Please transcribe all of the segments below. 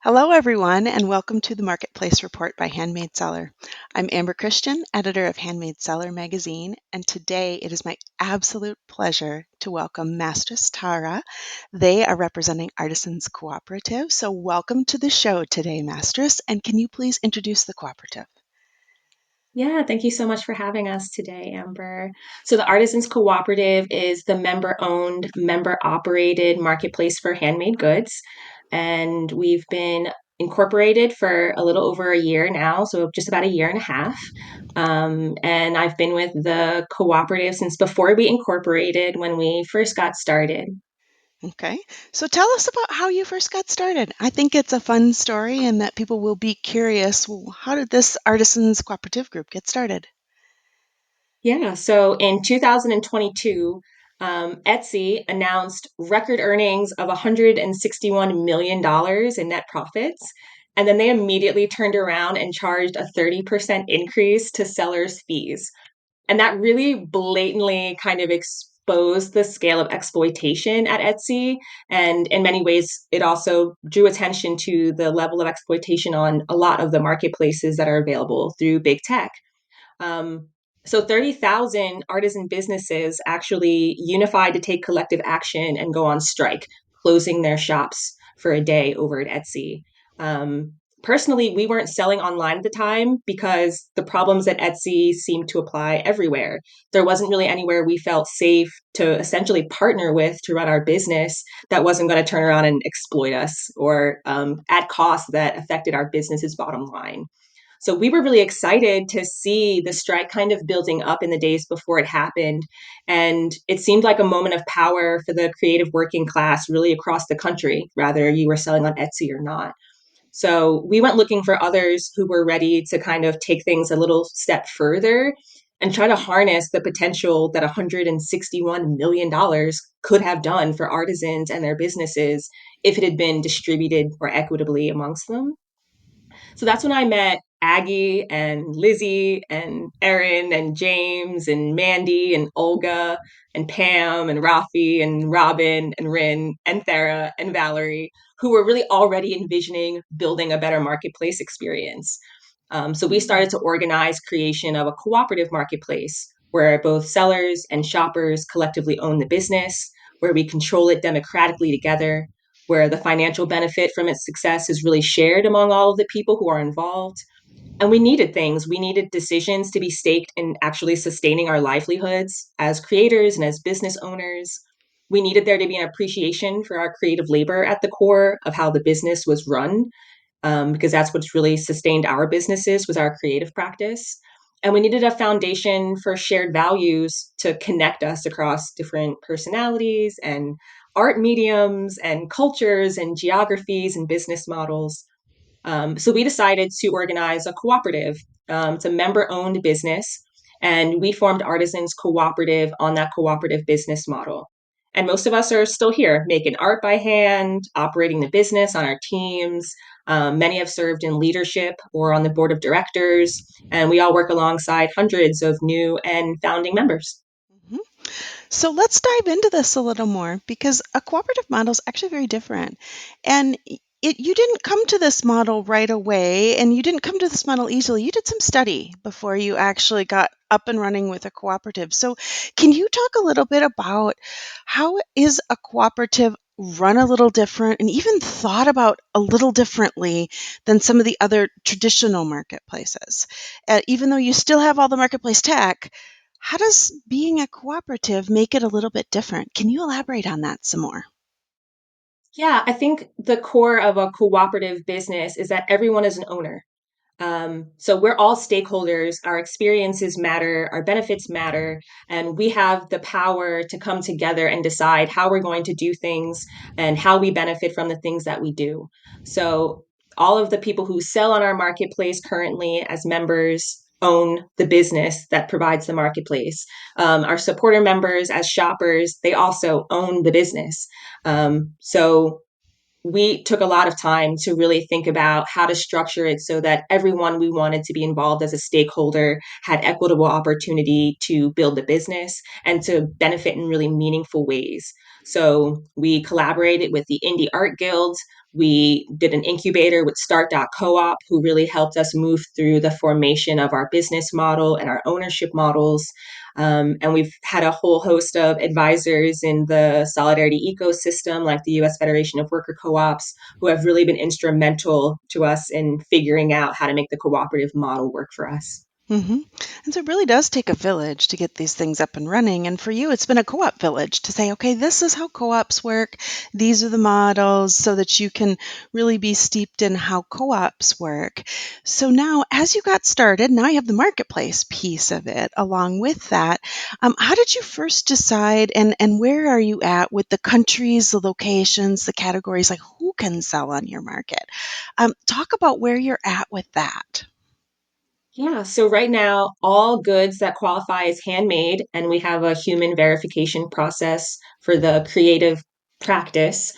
Hello, everyone, and welcome to the Marketplace Report by Handmade Seller. I'm Amber Christian, editor of Handmade Seller Magazine, and today it is my absolute pleasure to welcome Mastress Tara. They are representing Artisans Cooperative, so welcome to the show today, Mastress, and can you please introduce the cooperative? Yeah, thank you so much for having us today, Amber. So, the Artisans Cooperative is the member owned, member operated marketplace for handmade goods. And we've been incorporated for a little over a year now, so just about a year and a half. And I've been with the cooperative since before we incorporated when we first got started. Okay, so tell us about how you first got started. I think it's a fun story and that people will be curious, well, how did this Artisans Cooperative group get started? Yeah, so in 2022, Etsy announced record earnings of $161 million in net profits. And then they immediately turned around and charged a 30% increase to sellers' fees. And that really blatantly kind of exposed the scale of exploitation at Etsy. And in many ways, it also drew attention to the level of exploitation on a lot of the marketplaces that are available through big tech. Um, so 30,000 artisan businesses actually unified to take collective action and go on strike, closing their shops for a day over at Etsy. Um, Personally, we weren't selling online at the time because the problems at Etsy seemed to apply everywhere. There wasn't really anywhere we felt safe to essentially partner with to run our business that wasn't going to turn around and exploit us or at costs that affected our business's bottom line. So we were really excited to see the strike kind of building up in the days before it happened. And it seemed like a moment of power for the creative working class really across the country, whether you were selling on Etsy or not. So we went looking for others who were ready to kind of take things a little step further and try to harness the potential that $161 million could have done for artisans and their businesses if it had been distributed more equitably amongst them. So that's when I met Aggie and Lizzie and Erin and James and Mandy and Olga and Pam and Rafi and Robin and Rin and Thera and Valerie, who were really already envisioning building a better marketplace experience. So we started to organize creation of a cooperative marketplace where both sellers and shoppers collectively own the business, where we control it democratically together, where the financial benefit from its success is really shared among all of the people who are involved. And we needed things. We needed decisions to be staked in actually sustaining our livelihoods as creators and as business owners. We needed there to be an appreciation for our creative labor at the core of how the business was run, because that's what's really sustained our businesses was our creative practice. And we needed a foundation for shared values to connect us across different personalities and art mediums and cultures and geographies and business models. So we decided to organize a cooperative. It's a member owned business, and we formed Artisans Cooperative on that cooperative business model. And most of us are still here making art by hand, operating the business on our teams. Many have served in leadership or on the board of directors, and we all work alongside hundreds of new and founding members. Mhm. So let's dive into this a little more because a cooperative model is actually very different. And you didn't come to this model right away and you didn't come to this model easily. You did some study before you actually got up and running with a cooperative. So can you talk a little bit about how is a cooperative run a little different and even thought about a little differently than some of the other traditional marketplaces? Even though you still have all the marketplace tech, how does being a cooperative make it a little bit different? Can you elaborate on that some more? Yeah, I think the core of a cooperative business is that everyone is an owner. So we're all stakeholders. Our experiences matter, our benefits matter, and we have the power to come together and decide how we're going to do things and how we benefit from the things that we do. So all of the people who sell on our marketplace currently as members own the business that provides the marketplace. Our supporter members as shoppers, they also own the business. So we took a lot of time to really think about how to structure it so that everyone we wanted to be involved as a stakeholder had equitable opportunity to build the business and to benefit in really meaningful ways. So we collaborated with the Indie Art Guild. We did an incubator with Start.coop, who really helped us move through the formation of our business model and our ownership models. And we've had a whole host of advisors in the solidarity ecosystem, like the US Federation of Worker Co-ops, who have really been instrumental to us in figuring out how to make the cooperative model work for us. Hmm. And so it really does take a village to get these things up and running. And for you, it's been a co op village to say, okay, this is how co ops work. These are the models so that you can really be steeped in how co ops work. So now, as you got started, now you have the marketplace piece of it along with that. How did you first decide and where are you at with the countries, the locations, the categories, like who can sell on your market? Talk about where you're at with that. Yeah, so right now, all goods that qualify as handmade, and we have a human verification process for the creative practice.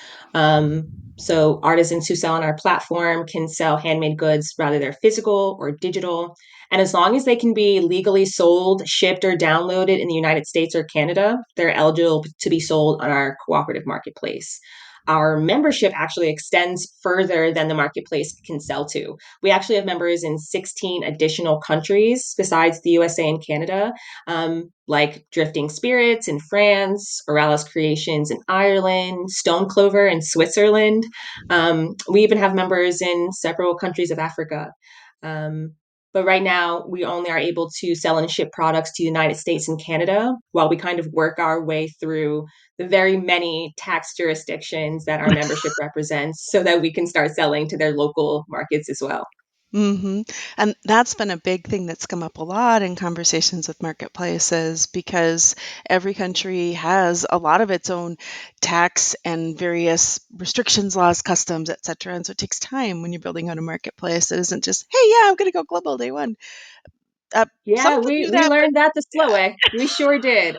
So artisans who sell on our platform can sell handmade goods, whether they're physical or digital. And as long as they can be legally sold, shipped, or downloaded in the United States or Canada, they're eligible to be sold on our cooperative marketplace. Our membership actually extends further than the marketplace can sell to. We actually have members in 16 additional countries besides the USA and Canada, like Drifting Spirits in France, Oralis Creations in Ireland, Stone Clover in Switzerland. We even have members in several countries of Africa. Um, but right now, we only are able to sell and ship products to the United States and Canada while we kind of work our way through the very many tax jurisdictions that our membership represents so that we can start selling to their local markets as well. Hmm. And that's been a big thing that's come up a lot in conversations with marketplaces because every country has a lot of its own tax and various restrictions, laws, customs, et cetera. And so it takes time when you're building out a marketplace. It isn't just, hey, yeah, I'm going to go global day one. Some Yeah, can we do we that, but learned that the slow yeah. way. We sure did.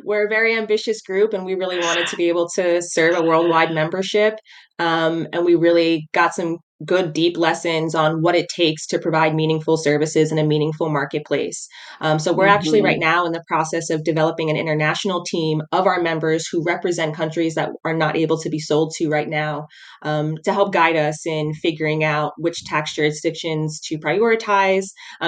We're a very ambitious group, and we really wanted to be able to serve a worldwide membership. And we really got some good, deep lessons on what it takes to provide meaningful services in a meaningful marketplace. So we're actually right Hmm. now in the process of developing an international team of our members who represent countries that are not able to be sold to right now, to help guide us in figuring out which tax jurisdictions to prioritize,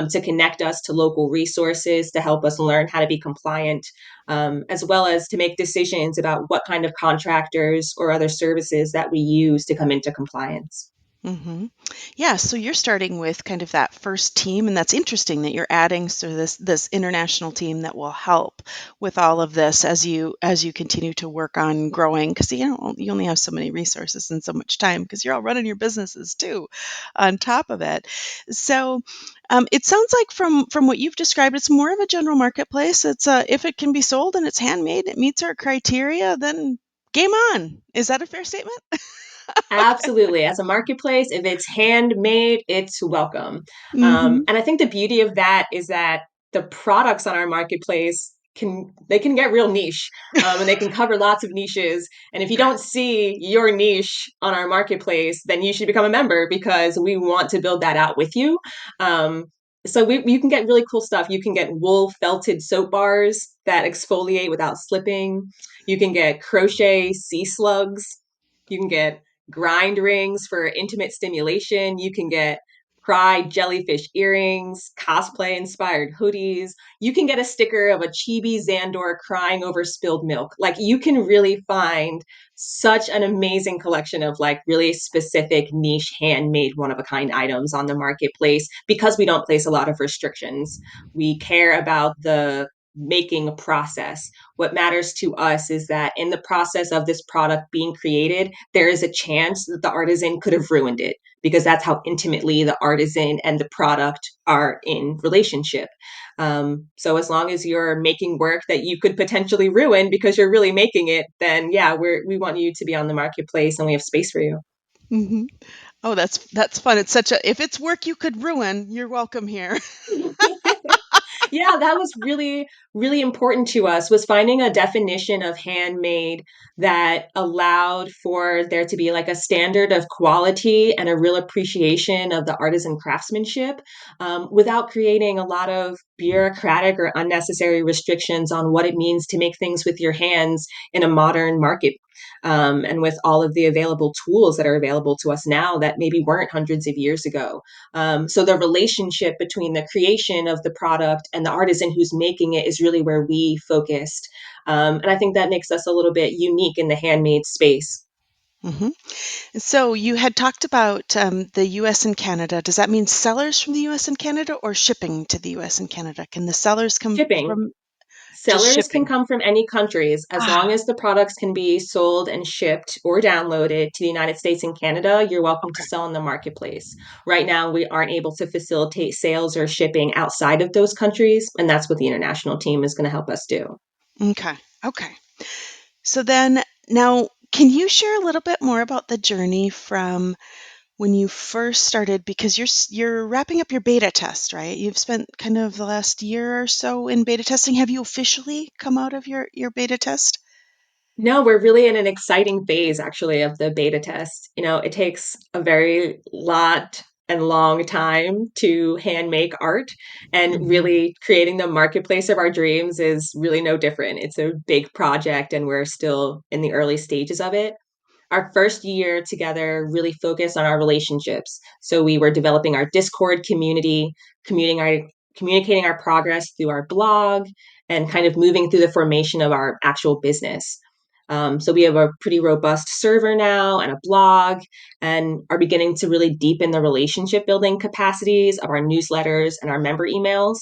to connect us to local resources to help us learn how to be compliant, as well as to make decisions about what kind of contractors or other services that we use to come into compliance. Hmm. Yeah, so you're starting with kind of that first team, and that's interesting that you're adding so this international team that will help with all of this as you continue to work on growing because you only have so many resources and so much time because you're all running your businesses too on top of it. So it sounds like from what you've described, it's more of a general marketplace. It's if it can be sold and it's handmade, it meets our criteria, then game on. Is that a fair statement? Okay. Absolutely. As a marketplace, if it's handmade, it's welcome. Hmm. And I think the beauty of that is that the products on our marketplace can get real niche, and they can cover lots of niches. And if you don't see your niche on our marketplace, then you should become a member because we want to build that out with you. Um, so you can get really cool stuff. You can get wool felted soap bars that exfoliate without slipping. You can get crochet sea slugs. You can get grind rings for intimate stimulation. You can get pride jellyfish earrings, cosplay inspired hoodies. You can get a sticker of a chibi Xandor crying over spilled milk. Like you can really find such an amazing collection of like really specific niche handmade one of a kind items on the marketplace because we don't place a lot of restrictions. We care about the making process. What matters to us is that in the process of this product being created, there is a chance that the artisan could have ruined it because that's how intimately the artisan and the product are in relationship. So as long as you're making work that you could potentially ruin because you're really making it, then yeah, we want you to be on the marketplace and we have space for you. Hmm. Oh, that's fun. It's such a if it's work you could ruin, you're welcome here. Yeah, that was really, really important to us, was finding a definition of handmade that allowed for there to be like a standard of quality and a real appreciation of the artisan craftsmanship, without creating a lot of bureaucratic or unnecessary restrictions on what it means to make things with your hands in a modern market. And with all of the available tools that are available to us now that maybe weren't hundreds of years ago. So the relationship between the creation of the product and the artisan who's making it is really where we focused. And I think that makes us a little bit unique in the handmade space. Hmm. So you had talked about the US and Canada. Does that mean sellers from the US and Canada or shipping to the US and Canada? Can the sellers come Shipping. from just Sellers can shipping? come from any countries as Ah, long as the products can be sold and shipped or downloaded to the United States and Canada. You're welcome to okay. sell in the marketplace. Right now, we aren't able to facilitate sales or shipping outside of those countries, and that's what the international team is going to help us do. Okay. Okay. So then now can you share a little bit more about the journey from when you first started because you're wrapping up your beta test, right? You've spent kind of the last year or so in beta testing. Have you officially come out of your beta test? No, we're really in an exciting phase actually of the beta test. It takes a very lot and long time to hand make art, and Mhm. really creating the marketplace of our dreams is really no different. It's a big project and we're still in the early stages of it. Our first year together really focused on our relationships. So we were developing our Discord community, communicating our progress through our blog, and kind of moving through the formation of our actual business. So we have a pretty robust server now and a blog, and are beginning to really deepen the relationship building capacities of our newsletters and our member emails.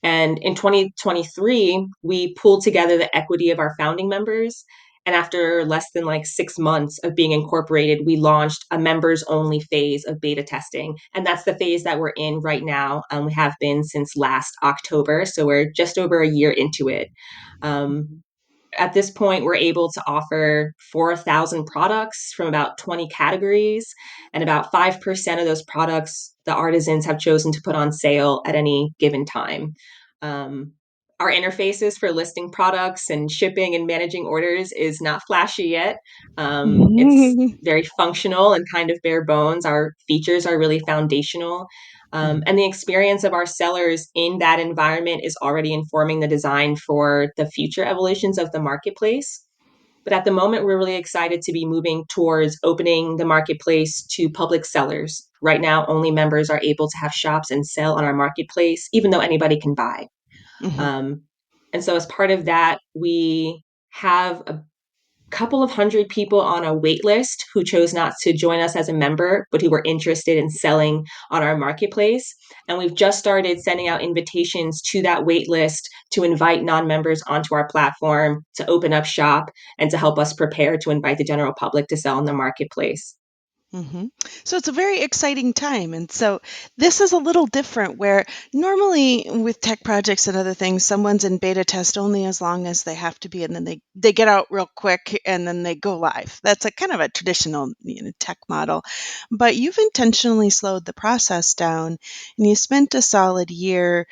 And in 2023, we pulled together the equity of our founding members. And after less than like 6 months of being incorporated, we launched a members only phase of beta testing. And that's the phase that we're in right now. We have been since last October. So we're just over a year into it. Um, at this point, we're able to offer 4,000 products from about 20 categories, and about 5% of those products the artisans have chosen to put on sale at any given time. Um, our interfaces for listing products and shipping and managing orders is not flashy yet. It's Mhm. very functional and kind of bare bones. Our features are really foundational. Mhm. And the experience of our sellers in that environment is already informing the design for the future evolutions of the marketplace. But at the moment, we're really excited to be moving towards opening the marketplace to public sellers. Right now, only members are able to have shops and sell on our marketplace, even though anybody can buy. Mhm. Um, and so, as part of that, we have a couple of hundred people on a wait list who chose not to join us as a member, but who were interested in selling on our marketplace. And we've just started sending out invitations to that wait list to invite non members onto our platform to open up shop and to help us prepare to invite the general public to sell on the marketplace. Mhm. So it's a very exciting time. And so this is a little different where normally with tech projects and other things, someone's in beta test only as long as they have to be, and then they get out real quick and then they go live. That's a kind of a traditional tech model. But you've intentionally slowed the process down and you spent a solid year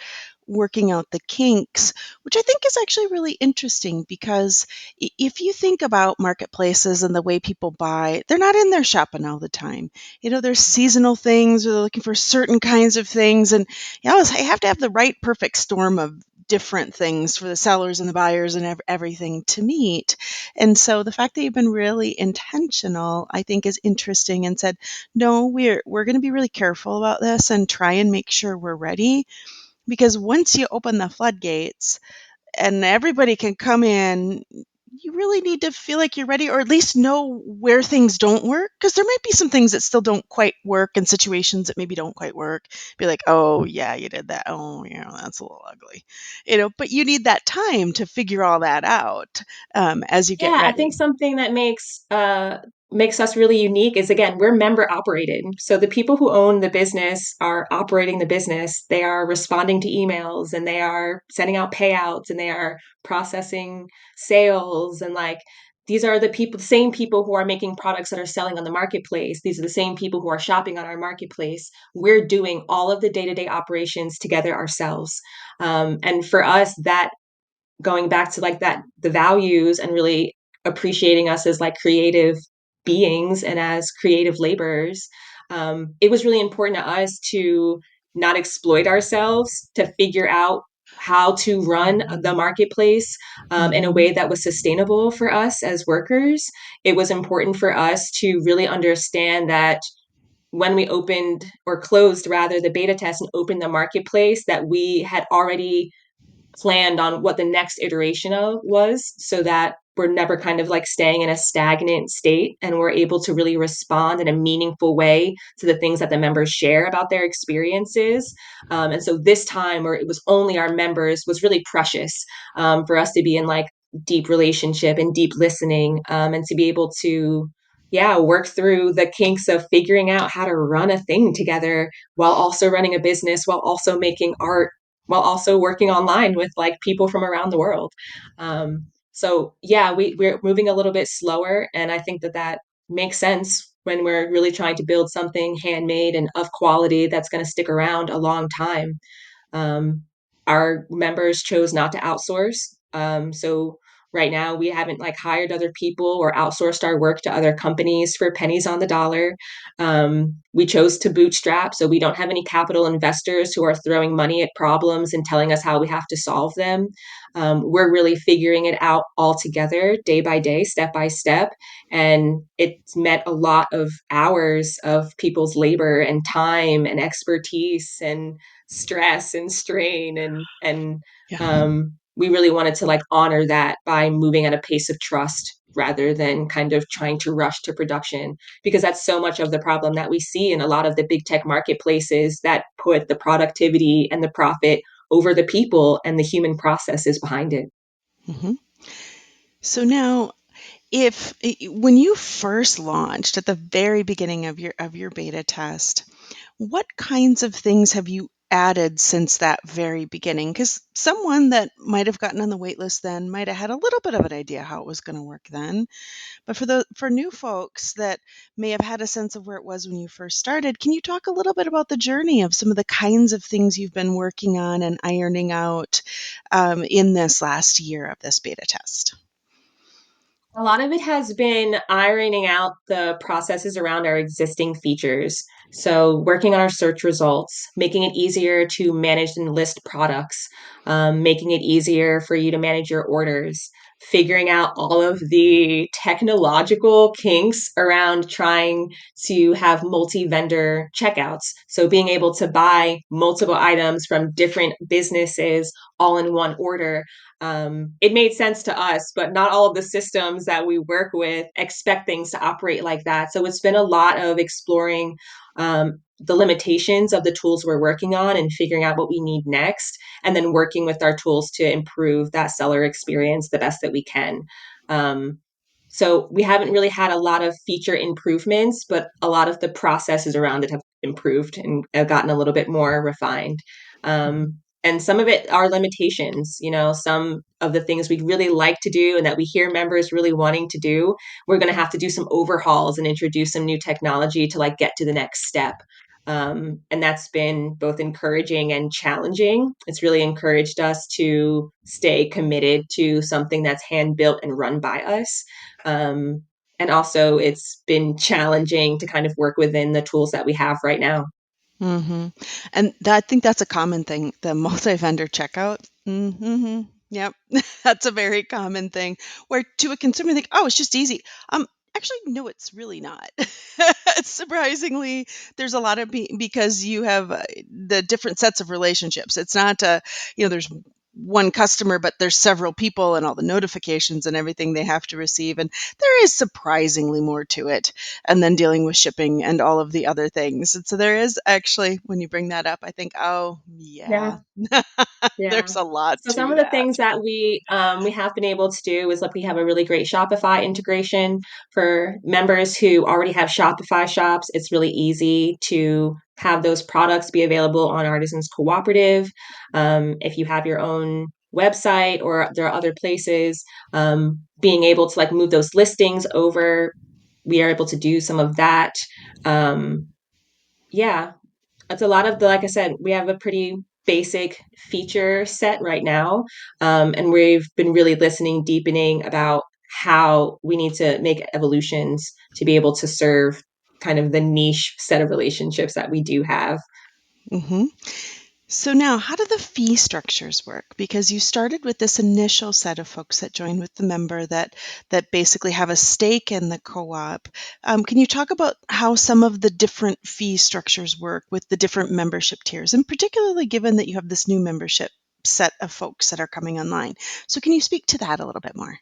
working out the kinks, which I think is actually really interesting because if you think about marketplaces and the way people buy, they're not in there shopping all the time. There's seasonal things, or they're looking for certain kinds of things, and I have to have the right perfect storm of different things for the sellers and the buyers and everything to meet. And so the fact that you've been really intentional, I think, is interesting and said, no, we're going to be really careful about this and try and make sure we're ready because once you open the floodgates and everybody can come in, you really need to feel like you're ready or at least know where things don't work because there might be some things that still don't quite work and situations that maybe don't quite work. Be like, oh, yeah, you did that. Oh, that's a little ugly. But you need that time to figure all that out as you get Yeah, I think ready. something that makes us really unique is, again, we're member operated. So the people who own the business are operating the business. They are responding to emails and they are sending out payouts and they are processing sales, and like these are the people, the same people who are making products that are selling on the marketplace. These are the same people who are shopping on our marketplace. We're doing all of the day-to-day operations together ourselves. And for us, that going back to like that, the values and really appreciating us as like creative beings and as creative laborers, it was really important to us to not exploit ourselves, to figure out how to run the Mhm. marketplace in a Mhm. way that was sustainable for us as workers. It was important for us to really understand that when we opened or closed rather the beta test and opened the marketplace, that we had already planned on what the next iteration of was, so that we're never kind of like staying in a stagnant state, and we're able to really respond in a meaningful way to the things that the members share about their experiences. And so this time where it was only our members was really precious, for us to be in like deep relationship and deep listening, and to be able to, yeah, work through the kinks of figuring out how to run a thing together while also running a business, while also making art, while also working online with like people from around the world. So yeah, we're moving a little bit slower, and I think that that makes sense when we're really trying to build something handmade and of quality that's going to stick around a long time. Um, our members chose not to outsource. So right now we haven't like hired other people or outsourced our work to other companies for pennies on the dollar. We chose to bootstrap, so we don't have any capital investors who are throwing money at problems and telling us how we have to solve them. We're really figuring it out all together, day by day, step by step. And it's met a lot of hours of people's labor and time and expertise and stress and strain, and Yeah. we really wanted to like honor that by moving at a pace of trust rather than kind of trying to rush to production, because that's so much of the problem that we see in a lot of the big tech marketplaces that put the productivity and the profit over the people and the human processes behind it. Mhm. So now, if when you first launched at the very beginning of your beta test, what kinds of things have you added since that very beginning? Because someone that might have gotten on the wait list then might have had a little bit of an idea how it was going to work then. But for new folks that may have had a sense of where it was when you first started, can you talk a little bit about the journey of some of the kinds of things you've been working on and ironing out in this last year of this beta test? A lot of it has been ironing out the processes around our existing features. So, working on our search results, making it easier to manage and list products, making it easier for you to manage your orders, figuring out all of the technological kinks around trying to have multi vendor checkouts. So, being able to buy multiple items from different businesses all in one order. It made sense to us, but not all of the systems that we work with expect things to operate like that. So it's been a lot of exploring the limitations of the tools we're working on and figuring out what we need next, and then working with our tools to improve that seller experience the best that we can. Um, so we haven't really had a lot of feature improvements, but a lot of the processes around it have improved and have gotten a little bit more refined. And some of it are limitations. You know, some of the things we'd really like to do and that we hear members really wanting to do, we're going to have to do some overhauls and introduce some new technology to like get to the next step. And that's been both encouraging and challenging. It's really encouraged us to stay committed to something that's hand built and run by us. Um, and also, it's been challenging to kind of work within the tools that we have right now. Mhm. And I think that's a common thing, the multi-vendor checkout. Mhm. Yep. That's a very common thing where to a consumer they think, "Oh, it's just easy." Actually, no, it's really not. Surprisingly, there's a lot of because you have the different sets of relationships. It's not there's one customer, but there's several people and all the notifications and everything they have to receive. And there is surprisingly more to it, and then dealing with shipping and all of the other things. And so there is actually, when you bring that up, I think, oh, yeah, Yeah. Yeah. there's a lot So some to of the that. things that we have been able to do is like we have a really great Shopify integration for members who already have Shopify shops. It's really easy to have those products be available on Artisans Cooperative. If you have your own website or there are other places, being able to like move those listings over, we are able to do some of that. Um, yeah, it's a lot of the, like I said, we have a pretty basic feature set right now. And we've been really listening, deepening about how we need to make evolutions to be able to serve kind of the niche set of relationships that we do have. Hmm. So now, how do the fee structures work? Because you started with this initial set of folks that joined with the member that basically have a stake in the co-op. Can you talk about how some of the different fee structures work with the different membership tiers, and particularly given that you have this new membership set of folks that are coming online? So, can you speak to that a little bit more?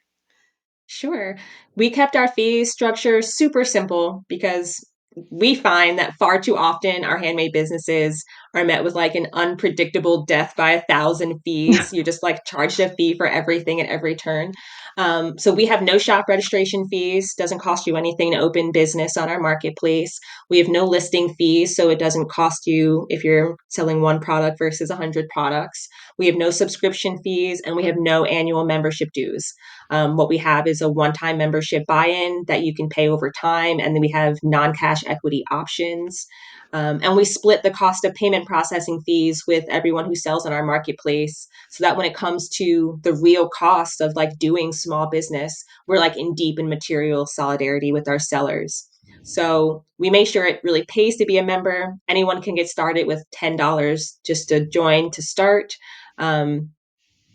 Sure. We kept our fee structure super simple because we find that far too often our handmade businesses are met with like an unpredictable death by 1,000 fees. You just like charged a fee for everything at every turn. So we have no shop registration fees. Doesn't cost you anything to open business on our marketplace. We have no listing fees, so it doesn't cost you if you're selling one product versus 100 products. We have no subscription fees, and we have no annual membership dues. What we have is a one-time membership buy-in that you can pay over time, and then we have non-cash equity options. And we split the cost of payment processing fees with everyone who sells on our marketplace, so that when it comes to the real cost of like doing small business, we're like in deep and material solidarity with our sellers. So we make sure it really pays to be a member. Anyone can get started with $10 just to join to start. Um,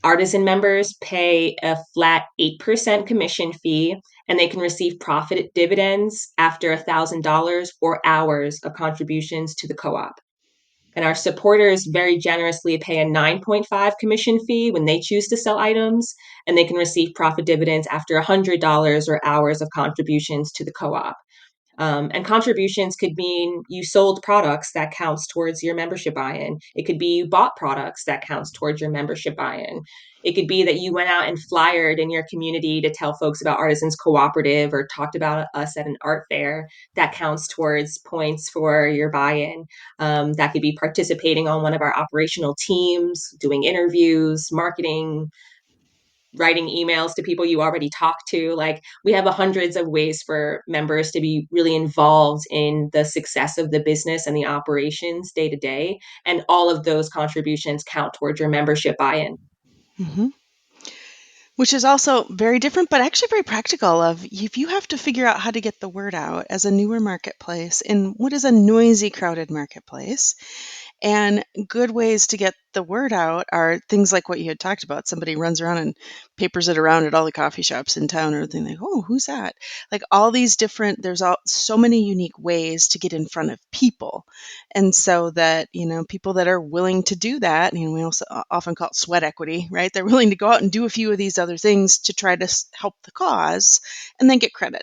Artisan members pay a flat 8% commission fee, and they can receive profit dividends after $1,000 or hours of contributions to the co op. And our supporters very generously pay a 9.5 commission fee when they choose to sell items, and they can receive profit dividends after $100 or hours of contributions to the co op. And contributions could mean you sold products that counts towards your membership buy-in. It could be you bought products that counts towards your membership buy-in. It could be that you went out and flyered in your community to tell folks about Artisans Cooperative or talked about us at an art fair. That counts towards points for your buy-in. That could be participating on one of our operational teams, doing interviews, marketing, writing emails to people you already talk to. Like we have hundreds of ways for members to be really involved in the success of the business and the operations day to day. And all of those contributions count towards your membership buy-in. Hmm. Which is also very different, but actually very practical. Of if you have to figure out how to get the word out as a newer marketplace in what is a noisy, crowded marketplace, and good ways to get the word out are things like what you had talked about. Somebody runs around and papers it around at all the coffee shops in town, or they think, "Oh, who's that?" Like all these different. There's so many unique ways to get in front of people, and so that people that are willing to do that. We also often call it sweat equity, right? They're willing to go out and do a few of these other things to try to help the cause, and then get credit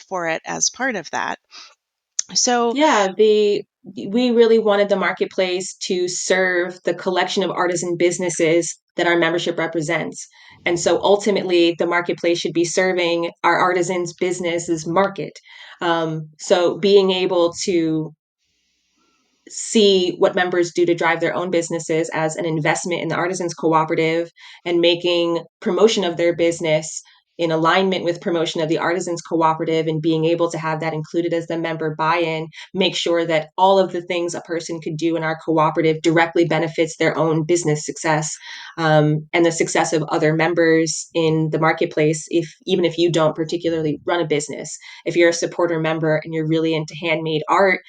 for it as part of that. So, Yeah, the we really wanted the marketplace to serve the collection of artisan businesses that our membership represents. And so ultimately, the marketplace should be serving our artisans' businesses market. So being able to see what members do to drive their own businesses as an investment in the Artisans Cooperative and making promotion of their business in alignment with promotion of the Artisans Cooperative and being able to have that included as the member buy-in, make sure that all of the things a person could do in our cooperative directly benefits their own business success, and the success of other members in the marketplace. If even if you don't particularly run a business, if you're a supporter member and you're really into handmade art,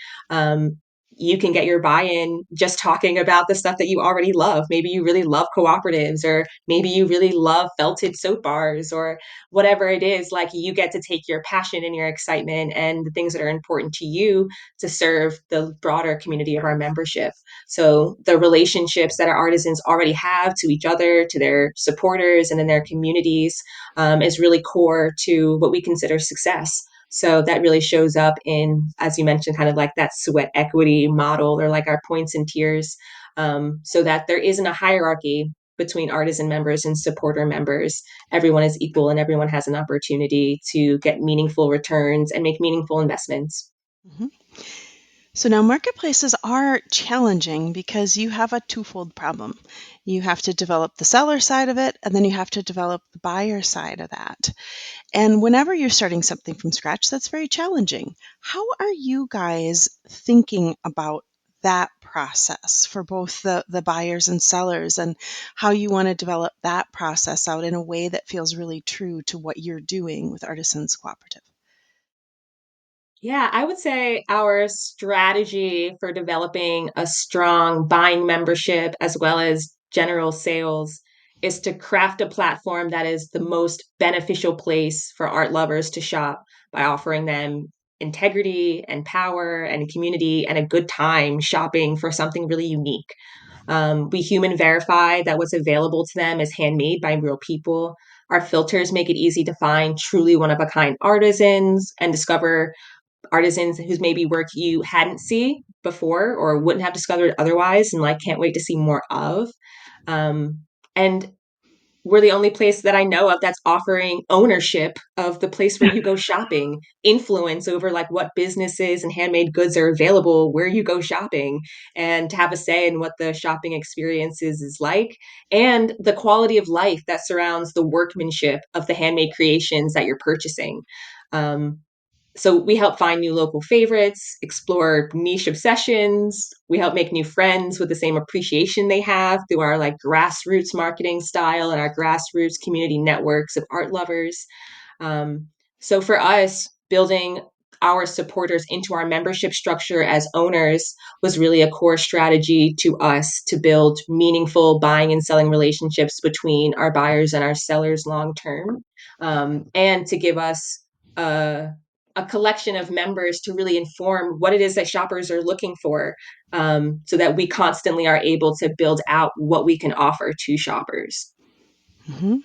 you can get your buy-in just talking about the stuff that you already love. Maybe you really love cooperatives, or maybe you really love felted soap bars, or whatever it is. Like you get to take your passion and your excitement and the things that are important to you to serve the broader community of our membership. So the relationships that our artisans already have to each other, to their supporters, and in their communities, is really core to what we consider success. So that really shows up in, as you mentioned, kind of like that sweat equity model, or like our points and tiers, so that there isn't a hierarchy between artisan members and supporter members. Everyone is equal and everyone has an opportunity to get meaningful returns and make meaningful investments. mhm. So now marketplaces are challenging because you have a twofold problem. You have to develop the seller side of it, and then you have to develop the buyer side of that. And whenever you're starting something from scratch, that's very challenging. How are you guys thinking about that process for both the buyers and sellers, and how you want to develop that process out in a way that feels really true to what you're doing with Artisans Cooperative? Yeah, I would say our strategy for developing a strong buying membership as well as general sales is to craft a platform that is the most beneficial place for art lovers to shop by offering them integrity and power and community and a good time shopping for something really unique. We human verify that what's available to them is handmade by real people. Our filters make it easy to find truly one of a kind artisans and discover artisans whose maybe work you hadn't seen before or wouldn't have discovered otherwise and like can't wait to see more of. And we're the only place that I know of that's offering ownership of the place where you go shopping, influence over like what businesses and handmade goods are available where you go shopping, and to have a say in what the shopping experience is like, and the quality of life that surrounds the workmanship of the handmade creations that you're purchasing. Um, so we help find new local favorites, explore niche obsessions. We help make new friends with the same appreciation they have through our like grassroots marketing style and our grassroots community networks of art lovers. Um, so for us, building our supporters into our membership structure as owners was really a core strategy to us to build meaningful buying and selling relationships between our buyers and our sellers long term, and to give us a, a collection of members to really inform what it is that shoppers are looking for, so that we constantly are able to build out what we can offer to shoppers. Mhm.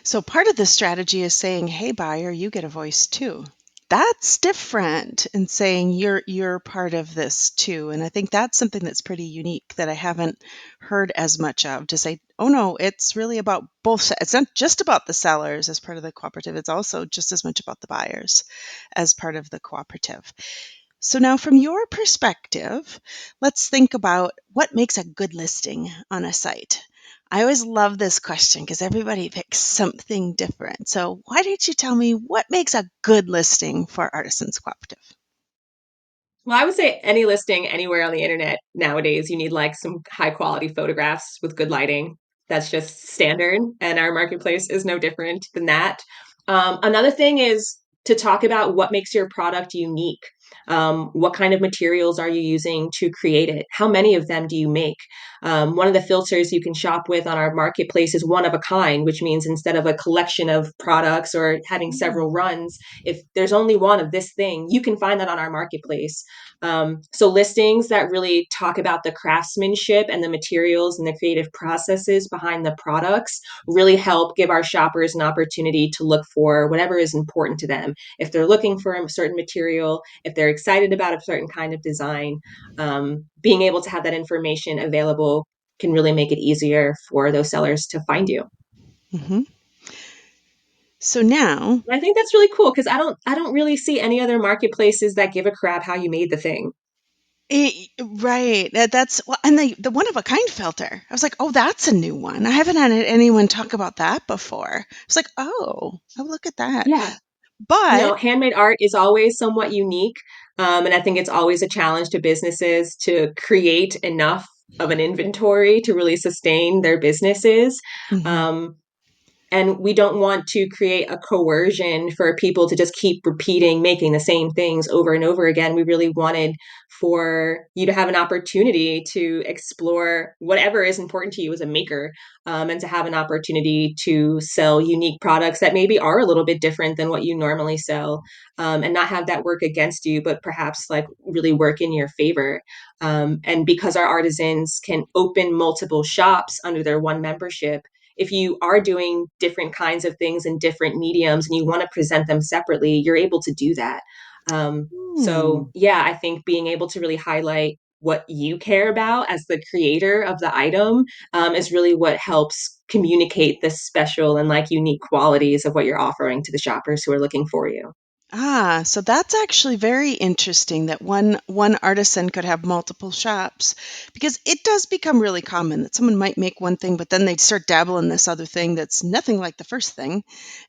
So part of the strategy is saying, "Hey buyer, you get a voice too." That's different in saying you're part of this too. And I think that's something that's pretty unique that I haven't heard as much of, to say, "Oh no, it's really about both It's not just about the sellers as part of the cooperative, it's also just as much about the buyers as part of the cooperative." So now from your perspective, let's think about what makes a good listing on a site. I always love this question because everybody picks something different. So why don't you tell me what makes a good listing for Artisans Cooperative? Well, I would say any listing anywhere on the internet nowadays, you need like some high quality photographs with good lighting. That's just standard. And our marketplace is no different than that. Another thing is to talk about what makes your product unique. What kind of materials are you using to create it? How many of them do you make? One of the filters you can shop with on our marketplace is one of a kind, which means instead of a collection of products or having several runs, if there's only one of this thing, you can find that on our marketplace. So listings that really talk about the craftsmanship and the materials and the creative processes behind the products really help give our shoppers an opportunity to look for whatever is important to them. If they're looking for a certain material, if they're excited about a certain kind of design, being able to have that information available can really make it easier for those sellers to find you. Hmm. So now, And I think that's really cool because I don't really see any other marketplaces that give a crap how you made the thing. right, that's well, and the one of a kind filter. I was like, oh, that's a new one. I haven't had anyone talk about that before. I was like, oh, look at that. Yeah. But Handmade art is always somewhat unique. And I think it's always a challenge to businesses to create enough of an inventory to really sustain their businesses. mhm. Um, and we don't want to create a coercion for people to just keep repeating making the same things over and over again. We really wanted for you to have an opportunity to explore whatever is important to you as a maker, and to have an opportunity to sell unique products that maybe are a little bit different than what you normally sell, and not have that work against you, but perhaps like really work in your favor. And because our artisans can open multiple shops under their one membership, if you are doing different kinds of things in different mediums and you want to present them separately, you're able to do that. So Hmm. yeah, I think being able to really highlight what you care about as the creator of the item, is really what helps communicate the special and like unique qualities of what you're offering to the shoppers who are looking for you. So that's actually very interesting that one artisan could have multiple shops, because it does become really common that someone might make one thing, but then they start dabbling in this other thing that's nothing like the first thing.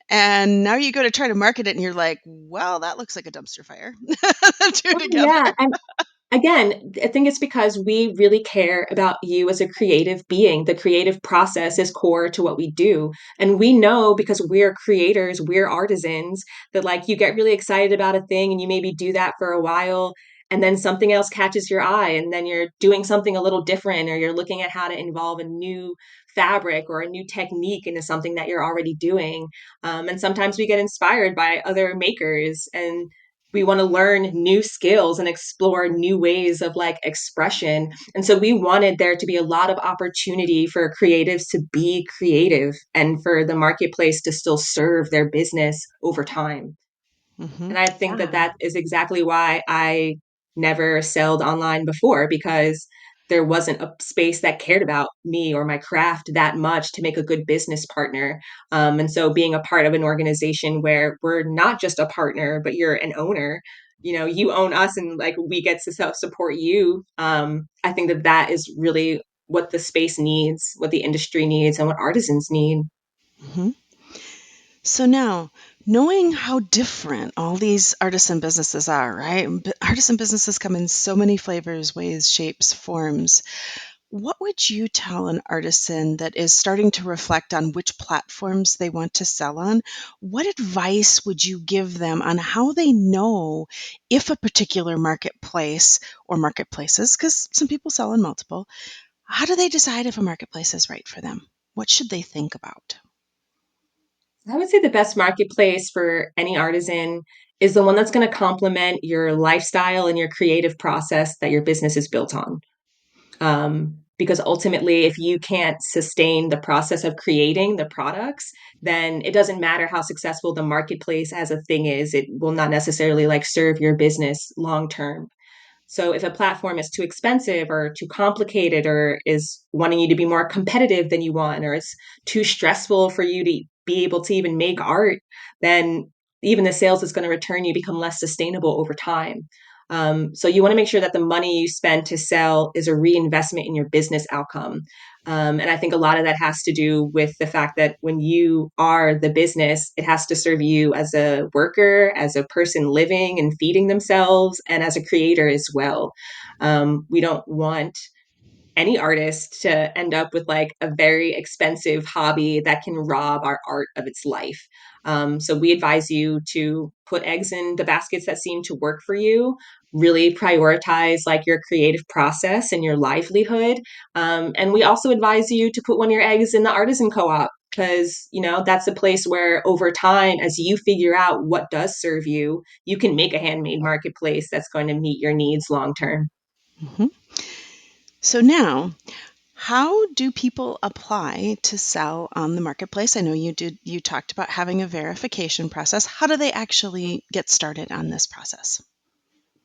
And now you go to try to market it and you're like, well, that looks like a dumpster fire. The two Oh, together. yeah. And again, I think it's because we really care about you as a creative being. The creative process is core to what we do. And we know because we're creators, we're artisans, that like you get really excited about a thing and you maybe do that for a while. And then something else catches your eye, and then you're doing something a little different, or you're looking at how to involve a new fabric or a new technique into something that you're already doing. And sometimes we get inspired by other makers, and we want to learn new skills and explore new ways of like expression. And so we wanted there to be a lot of opportunity for creatives to be creative and for the marketplace to still serve their business over time. Hmm. And I think that Yeah. that is exactly why I never sold online before, because there wasn't a space that cared about me or my craft that much to make a good business partner. And so being a part of an organization where we're not just a partner, but you're an owner, you know, you own us and like we get to self support you. I think that that is really what the space needs, what the industry needs, and what artisans need. Hmm. So now, knowing how different all these artisan businesses are, right? Artisan businesses come in so many flavors, ways, shapes, forms. What would you tell an artisan that is starting to reflect on which platforms they want to sell on? What advice would you give them on how they know if a particular marketplace or marketplaces, because some people sell on multiple, how do they decide if a marketplace is right for them? What should they think about? I would say the best marketplace for any artisan is the one that's going to complement your lifestyle and your creative process that your business is built on. Because ultimately, if you can't sustain the process of creating the products, then it doesn't matter how successful the marketplace as a thing is. It will not necessarily like serve your business long term. So if a platform is too expensive or too complicated or is wanting you to be more competitive than you want, or it's too stressful for you to be able to even make art, then even the sales it's going to return you become less sustainable over time. So you want to make sure that the money you spend to sell is a reinvestment in your business outcome. And I think a lot of that has to do with the fact that when you are the business, it has to serve you as a worker, as a person living and feeding themselves, and as a creator as well. We don't want any artist to end up with like a very expensive hobby that can rob our art of its life. So we advise you to put eggs in the baskets that seem to work for you. Really prioritize like your creative process and your livelihood. And we also advise you to put one of your eggs in the artisan co-op, because you know that's a place where over time as you figure out what does serve you, you can make a handmade marketplace that's going to meet your needs long term. Mhm. So now, how do people apply to sell on the marketplace? I know you talked about having a verification process. How do they actually get started on this process?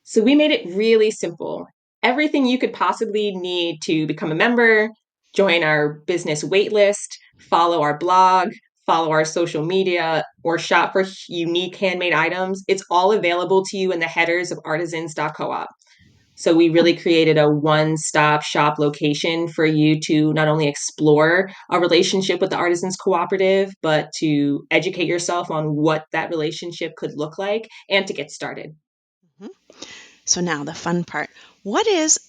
So we made it really simple. Everything you could possibly need to become a member, join our business waitlist, follow our blog, follow our social media, or shop for unique handmade items. It's all available to you in the headers of artisans.coop. So we really created a one-stop shop location for you to not only explore a relationship with the Artisans Cooperative, but to educate yourself on what that relationship could look like and to get started. Mhm. So now the fun part. What is,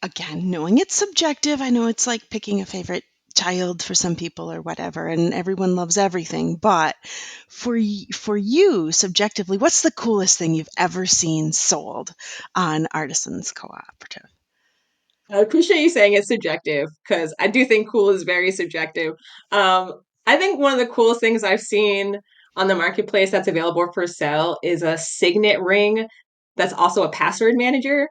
again, knowing it's subjective, I know it's like picking a favorite child for some people or whatever, and everyone loves everything, but for you subjectively, what's the coolest thing you've ever seen sold on Artisans Cooperative? I appreciate you saying it's subjective, because I do think cool is very subjective. I think one of the coolest things I've seen on the marketplace that's available for sale is a signet ring that's also a password manager.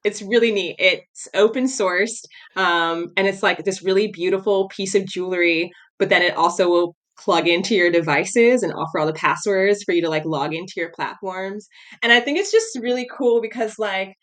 It's really neat. It's open sourced, and it's like this really beautiful piece of jewelry. But then it also will plug into your devices and offer all the passwords for you to like log into your platforms. And I think it's just really cool because like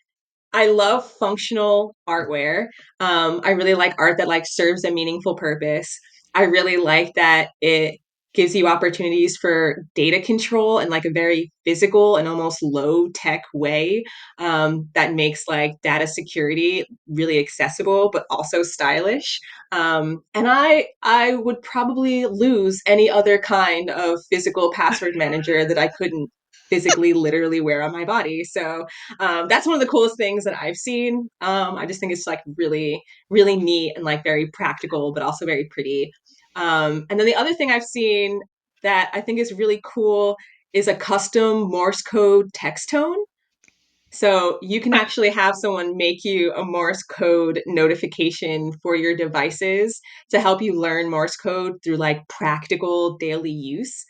I love functional artware. I really like art that like serves a meaningful purpose. I really like that it gives you opportunities for data control in like a very physical and almost low tech way, that makes like data security really accessible but also stylish. And I would probably lose any other kind of physical password manager that I couldn't physically literally wear on my body. So that's one of the coolest things that I've seen. I just think it's like really, really neat and like very practical, but also very pretty. And then the other thing I've seen that I think is really cool is a custom Morse code text tone. So you can actually have someone make you a Morse code notification for your devices to help you learn Morse code through like practical daily use.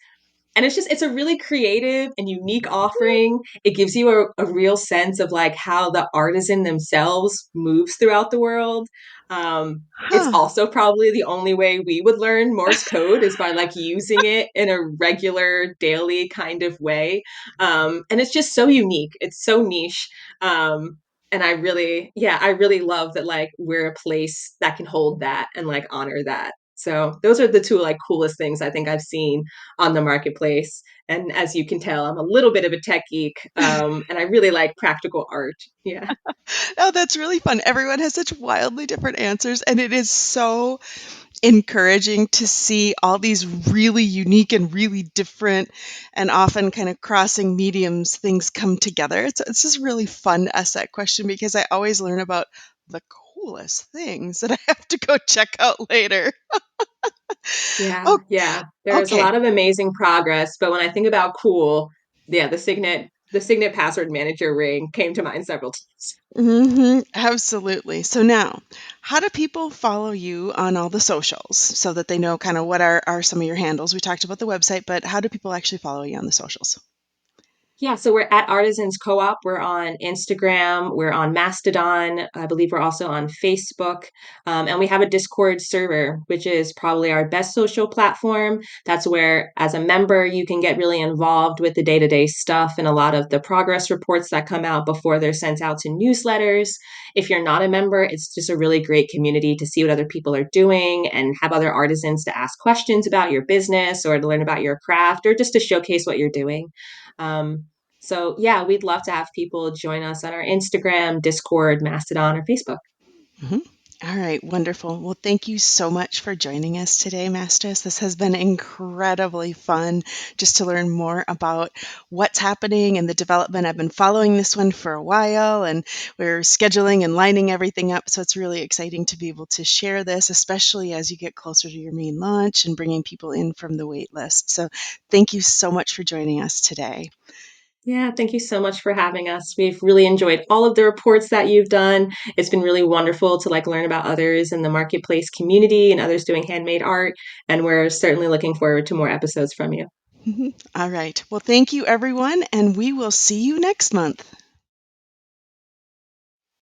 And it's a really creative and unique offering. It gives you a real sense of like how the artisan themselves moves throughout the world. It's Huh. also probably the only way we would learn Morse code is by like using it in a regular daily kind of way. And it's just so unique. It's so niche. And I really love that like we're a place that can hold that and like honor that. So those are the two like coolest things I think I've seen on the marketplace. And as you can tell, I'm a little bit of a tech geek, and I really like practical art. Yeah. Oh, that's really fun. Everyone has such wildly different answers, and it is so encouraging to see all these really unique and really different and often kind of crossing mediums things come together. It's just really fun to ask that question because I always learn about the coolest things that I have to go check out later. Yeah, Oh, yeah. There's a okay. lot of amazing progress, but when I think about cool, yeah, the Signet password manager ring came to mind several times. Absolutely. So now, how do people follow you on all the socials so that they know kind of what are some of your handles? We talked about the website, but how do people actually follow you on the socials? Yeah, so we're at Artisans Co-op. We're on Instagram. We're on Mastodon. I believe we're also on Facebook. And we have a Discord server, which is probably our best social platform. That's where, as a member, you can get really involved with the day-to-day stuff and a lot of the progress reports that come out before they're sent out to newsletters. If you're not a member, it's just a really great community to see what other people are doing and have other artisans to ask questions about your business or to learn about your craft or just to showcase what you're doing. So yeah, we'd love to have people join us on our Instagram, Discord, Mastodon, or Facebook. Mhm. All right, wonderful. Well, thank you so much for joining us today, Masters. This has been incredibly fun just to learn more about what's happening and the development. I've been following this one for a while and we're scheduling and lining everything up. So it's really exciting to be able to share this, especially as you get closer to your main launch and bringing people in from the wait list. So thank you so much for joining us today. Yeah, thank you so much for having us. We've really enjoyed all of the reports that you've done. It's been really wonderful to like learn about others in the marketplace community and others doing handmade art. And we're certainly looking forward to more episodes from you. All right. Well, thank you, everyone, and we will see you next month.